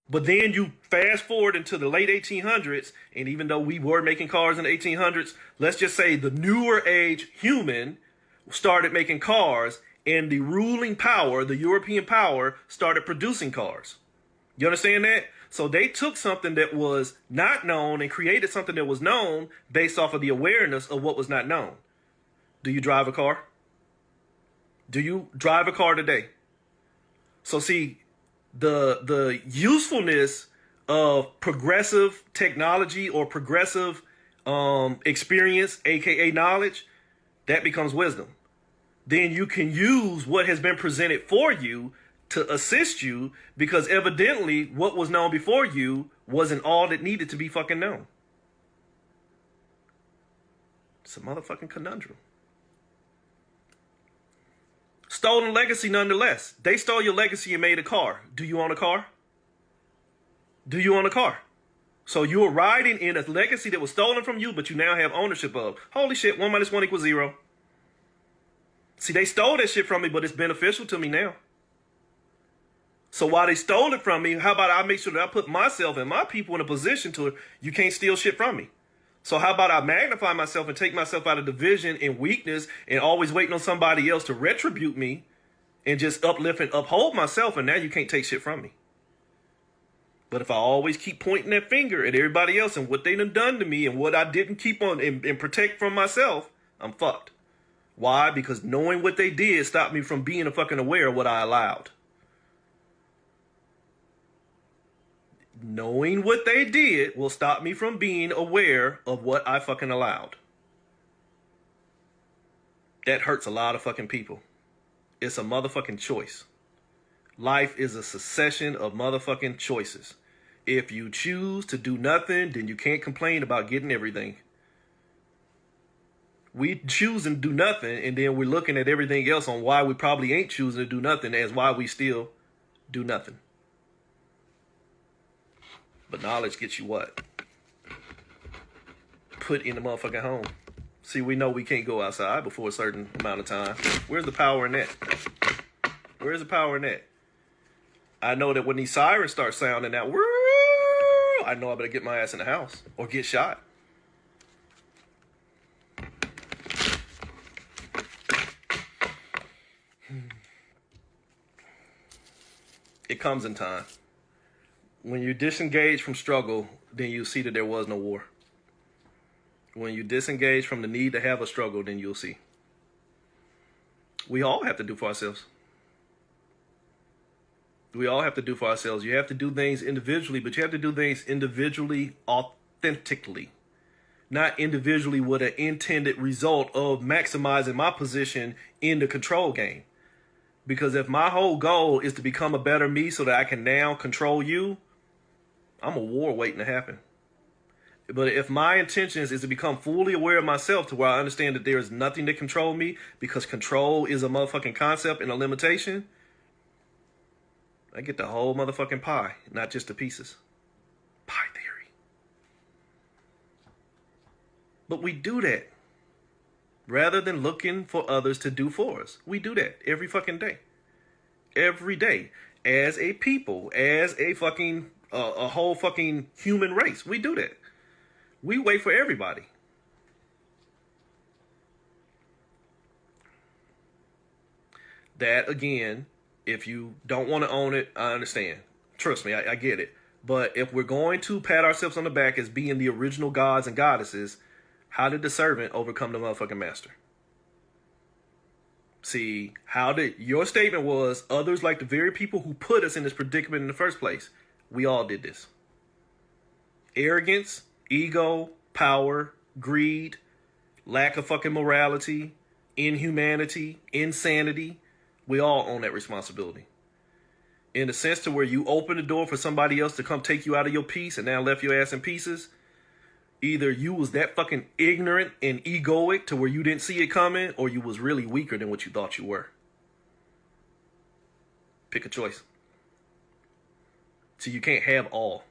But then you fast forward into the late 1800s, and even though we were making cars in the 1800s, let's just say the newer age human started making cars, and the ruling power, the European power, started producing cars. You understand that? So they took something that was not known and created something that was known based off of the awareness of what was not known. Do you drive a car? Do you drive a car today? So see, the usefulness of progressive technology or progressive experience, aka knowledge, that becomes wisdom. Then you can use what has been presented for you to assist you, because evidently what was known before you wasn't all that needed to be fucking known. It's a motherfucking conundrum. Stolen legacy nonetheless. They stole your legacy and made a car. Do you own a car? Do you own a car? So you're riding in a legacy that was stolen from you, but you now have ownership of. Holy shit, 1 minus 1 equals 0. See, they stole that shit from me, but it's beneficial to me now. So while they stole it from me, how about I make sure that I put myself and my people in a position to, you can't steal shit from me. So how about I magnify myself and take myself out of division and weakness and always waiting on somebody else to retribute me and just uplift and uphold myself, and now you can't take shit from me. But if I always keep pointing that finger at everybody else and what they done to me and what I didn't keep on and protect from myself, I'm fucked. Why? Because knowing what they did stopped me from being fucking aware of what I allowed. Knowing what they did will stop me from being aware of what I fucking allowed. That hurts a lot of fucking people. It's a motherfucking choice. Life is a succession of motherfucking choices. If you choose to do nothing, then you can't complain about getting everything. We choose and do nothing, and then we're looking at everything else on why we probably ain't choosing to do nothing as why we still do nothing. But knowledge gets you what? Put in the motherfucking home. See, we know we can't go outside before a certain amount of time. Where's the power in that? Where's the power in that? I know that when these sirens start sounding out, I know I better get my ass in the house or get shot. It comes in time. When you disengage from struggle, then you see that there was no war. When you disengage from the need to have a struggle, then you'll see. We all have to do for ourselves. We all have to do for ourselves. You have to do things individually, but you have to do things individually, authentically. Not individually with an intended result of maximizing my position in the control game. Because if my whole goal is to become a better me so that I can now control you, I'm a war waiting to happen. But if my intentions is to become fully aware of myself to where I understand that there is nothing to control me, because control is a motherfucking concept and a limitation, I get the whole motherfucking pie, not just the pieces. Pie theory. But we do that. Rather than looking for others to do for us. We do that every fucking day. Every day. As a people. As a fucking, a whole fucking human race. We do that. We wait for everybody. That, again, if you don't want to own it, I understand. Trust me, I get it. But if we're going to pat ourselves on the back as being the original gods and goddesses, how did the servant overcome the motherfucking master? See, your statement was, others like the very people who put us in this predicament in the first place. We all did this. Arrogance, ego, power, greed, lack of fucking morality, inhumanity, insanity. We all own that responsibility. In the sense to where you open the door for somebody else to come take you out of your peace and now left your ass in pieces. Either you was that fucking ignorant and egoic to where you didn't see it coming, or you was really weaker than what you thought you were. Pick a choice. So you can't have all.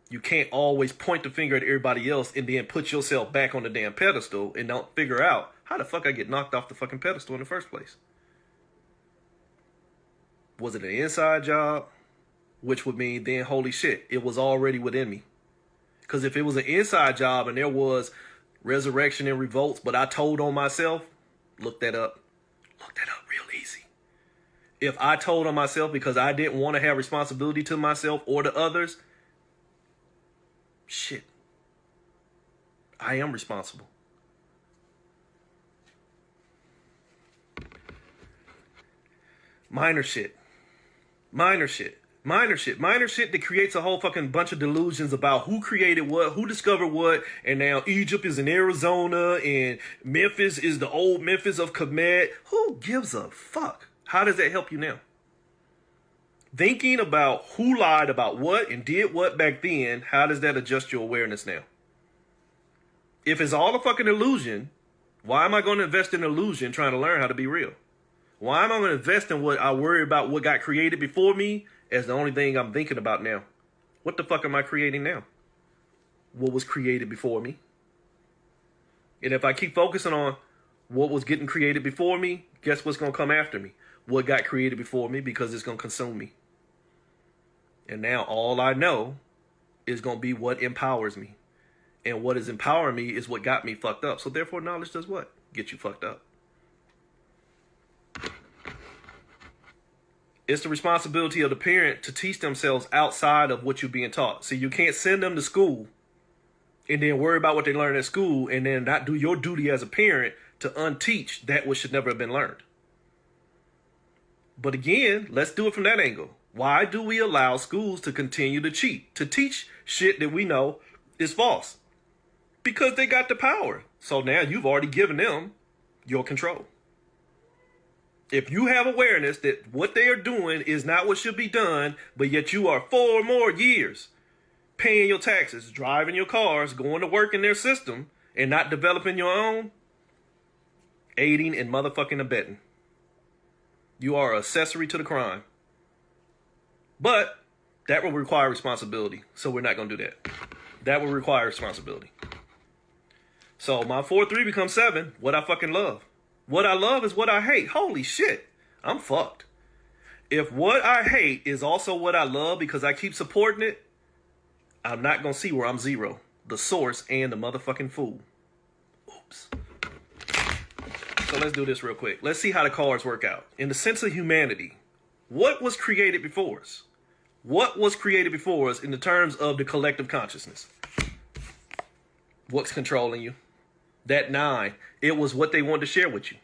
You can't always point the finger at everybody else and then put yourself back on the damn pedestal and don't figure out how the fuck I get knocked off the fucking pedestal in the first place. Was it an inside job? which would mean then, holy shit, it was already within me. Because if it was an inside job and there was resurrection and revolts, but I told on myself, look that up. Look that up real easy. If I told on myself because I didn't want to have responsibility to myself or to others, shit, I am responsible. Minor shit that creates a whole fucking bunch of delusions about who created what, who discovered what, and now Egypt is in Arizona and Memphis is the old Memphis of Kemet. Who gives a fuck? How does that help you now? Thinking about who lied about what and did what back then, how does that adjust your awareness now? If it's all a fucking illusion, why am I going to invest in illusion trying to learn how to be real? Why am I going to invest in what I worry about what got created before me as the only thing I'm thinking about now? What the fuck am I creating now? What was created before me? And if I keep focusing on what was getting created before me, guess what's going to come after me? What got created before me, because it's going to consume me. And now all I know is going to be what empowers me. And what is empowering me is what got me fucked up. So therefore, knowledge does what? Get you fucked up. It's the responsibility of the parent to teach themselves outside of what you're being taught. See, you can't send them to school and then worry about what they learn at school and then not do your duty as a parent to unteach that which should never have been learned. But again, let's do it from that angle. Why do we allow schools to continue to cheat, to teach shit that we know is false? Because they got the power. So now you've already given them your control. If you have awareness that what they are doing is not what should be done, but yet you are 4 more years paying your taxes, driving your cars, going to work in their system, and not developing your own, aiding and motherfucking abetting. You are an accessory to the crime. But that will require responsibility, so we're not going to do that. That will require responsibility. So my 4-3 becomes 7, what I fucking love. What I love is what I hate. Holy shit, I'm fucked. If what I hate is also what I love because I keep supporting it, I'm not going to see where I'm 0. The source and the motherfucking fool. Oops. So let's do this real quick. Let's see how the cards work out. In the sense of humanity, what was created before us? What was created before us in the terms of the collective consciousness? What's controlling you? That 9, it was what they wanted to share with you.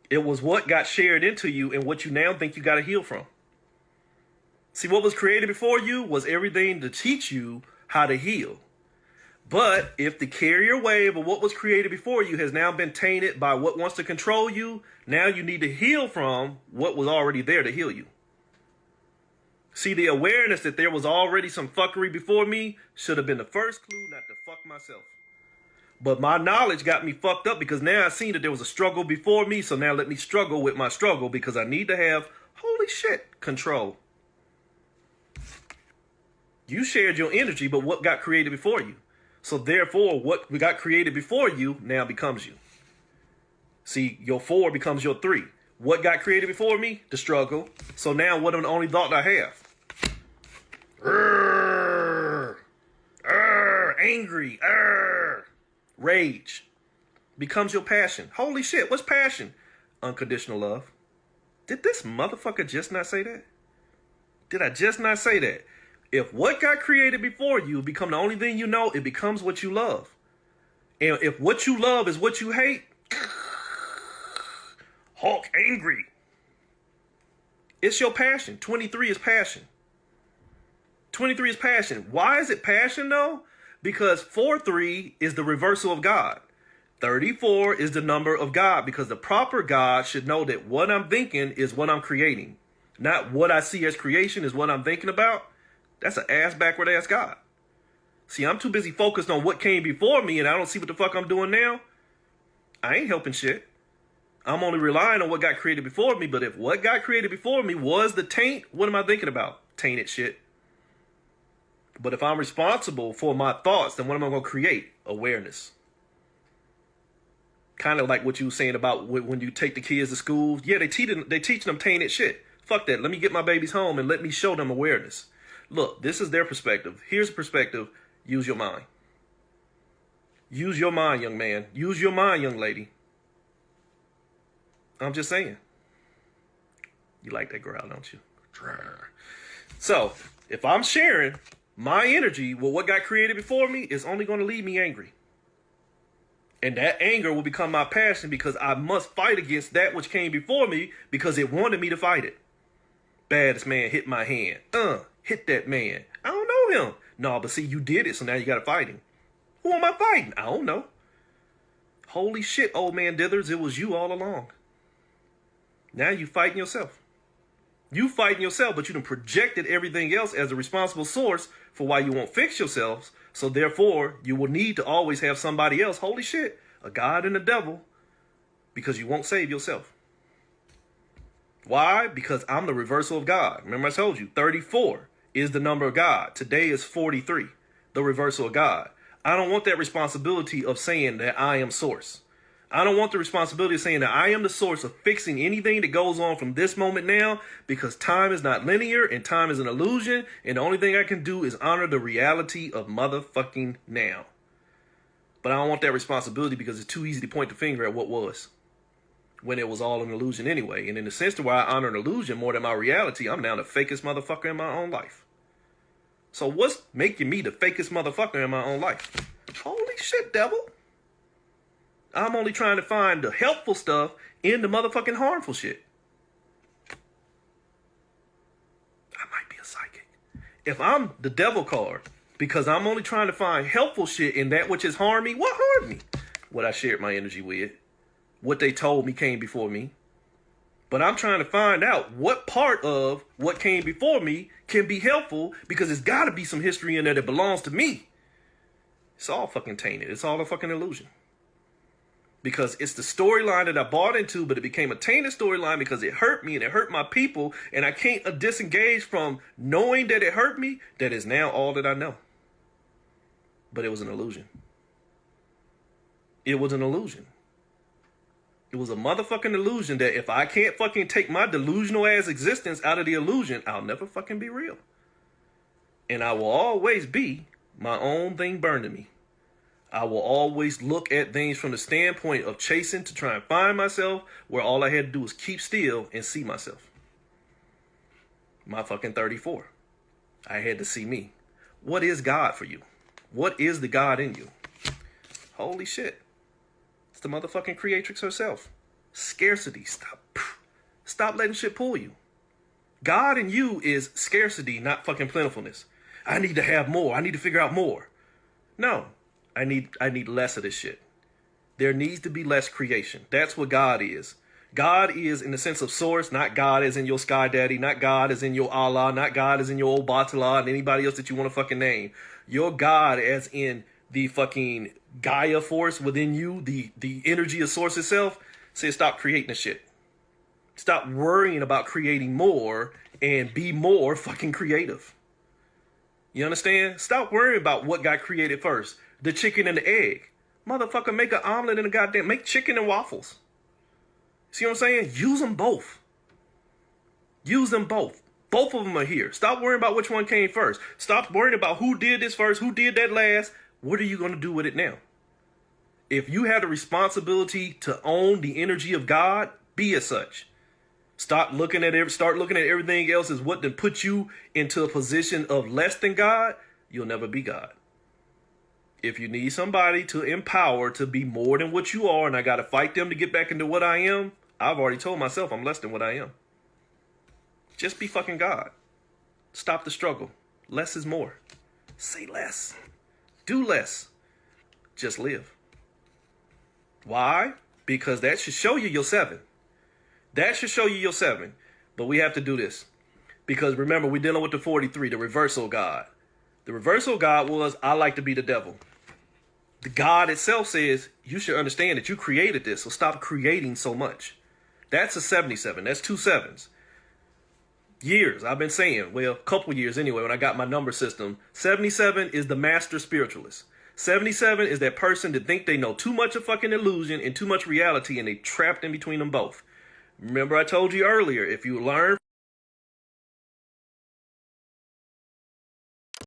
It was what got shared into you and what you now think you got to heal from. See, what was created before you was everything to teach you how to heal. But if the carrier wave of what was created before you has now been tainted by what wants to control you, now you need to heal from what was already there to heal you. See, the awareness that there was already some fuckery before me should have been the first clue not to fuck myself. But my knowledge got me fucked up because now I seen that there was a struggle before me. So now let me struggle with my struggle because I need to have, holy shit, control. You shared your energy, but what got created before you? So therefore, what got created before you now becomes you. See, your 4 becomes your 3. What got created before me? The struggle. So now what am the only thought I have? Angry. Rage. Becomes your passion. Holy shit, what's passion? Unconditional love. Did this motherfucker just not say that? Did I just not say that? If what got created before you become the only thing you know, it becomes what you love. And if what you love is what you hate, Hulk angry. It's your passion. 23 is passion. 23 is passion. Why is it passion though? Because 4-3 is the reversal of God. 34 is the number of God because the proper God should know that what I'm thinking is what I'm creating. Not what I see as creation is what I'm thinking about. That's an ass backward ass God. See, I'm too busy focused on what came before me and I don't see what the fuck I'm doing now. I ain't helping shit. I'm only relying on what got created before me. But if what got created before me was the taint, what am I thinking about? Tainted shit. But if I'm responsible for my thoughts, then what am I going to create? Awareness. Kind of like what you were saying about when you take the kids to school. Yeah, they teach them tainted shit. Fuck that. Let me get my babies home and let me show them awareness. Look, this is their perspective. Here's a perspective. Use your mind. Use your mind, young man. Use your mind, young lady. I'm just saying. You like that growl, don't you? So, if I'm sharing my energy with what got created before me, it's only going to leave me angry. And that anger will become my passion because I must fight against that which came before me because it wanted me to fight it. Baddest man hit my hand. Hit that man. I don't know him. No, but see, you did it, so now you got to fight him. Who am I fighting? I don't know. Holy shit, old man Dithers, it was you all along. Now you fighting yourself. You fighting yourself, but you done projected everything else as a responsible source for why you won't fix yourselves. So therefore, you will need to always have somebody else, holy shit, a God and a devil, because you won't save yourself. Why? Because I'm the reversal of God. Remember I told you, 34 is the number of God. Today is 43, the reversal of God. I don't want that responsibility of saying that I am source. I don't want the responsibility of saying that I am the source of fixing anything that goes on from this moment now, because time is not linear and time is an illusion. And the only thing I can do is honor the reality of motherfucking now. But I don't want that responsibility because it's too easy to point the finger at what was when it was all an illusion anyway. And in the sense to where I honor an illusion more than my reality, I'm now the fakest motherfucker in my own life. So what's making me the fakest motherfucker in my own life? Holy shit, devil. I'm only trying to find the helpful stuff in the motherfucking harmful shit. I might be a psychic. If I'm the devil card, because I'm only trying to find helpful shit in that which has harmed me, what harmed me? What I shared my energy with. What they told me came before me. But I'm trying to find out what part of what came before me can be helpful, because there's got to be some history in there that belongs to me. It's all fucking tainted. It's all a fucking illusion. Because it's the storyline that I bought into, but it became a tainted storyline because it hurt me and it hurt my people. And I can't disengage from knowing that it hurt me. That is now all that I know. But it was an illusion. It was an illusion. It was a motherfucking illusion that if I can't fucking take my delusional ass existence out of the illusion, I'll never fucking be real. And I will always be my own thing burning me. I will always look at things from the standpoint of chasing to try and find myself, where all I had to do was keep still and see myself. My fucking 34. I had to see me. What is God for you? What is the God in you? Holy shit. It's the motherfucking creatrix herself. Scarcity. Stop letting shit pull you. God in you is scarcity, not fucking plentifulness. I need to have more. I need to figure out more. No. I need less of this shit. There needs to be less creation. That's what God is. God is in the sense of source, not God as in your Sky Daddy, not God as in your Allah, not God as in your old Batala and anybody else that you want to fucking name. Your God as in the fucking Gaia force within you, the energy of source itself. Says stop creating the shit. Stop worrying about creating more and be more fucking creative. You understand? Stop worrying about what got created first. The chicken and the egg. Motherfucker, make an omelet and make chicken and waffles. See what I'm saying? Use them both. Use them both. Both of them are here. Stop worrying about which one came first. Stop worrying about who did this first, who did that last. What are you going to do with it now? If you have the responsibility to own the energy of God, be as such. Start looking at everything else as what then put you into a position of less than God. You'll never be God. If you need somebody to empower to be more than what you are, and I got to fight them to get back into what I am, I've already told myself I'm less than what I am. Just be fucking God. Stop the struggle. Less is more. Say less. Do less. Just live. Why? Because that should show you your 7. That should show you your 7. But we have to do this. Because remember, we're dealing with the 43, the reversal God. The reversal God was, I like to be the devil. The God itself says, you should understand that you created this, so stop creating so much. That's a 77. That's 2 7s. Years, I've been saying, well, a couple years anyway, when I got my number system, 77 is the master spiritualist. 77 is that person that think they know too much of fucking illusion and too much reality, and they trapped in between them both. Remember I told you earlier, if you learn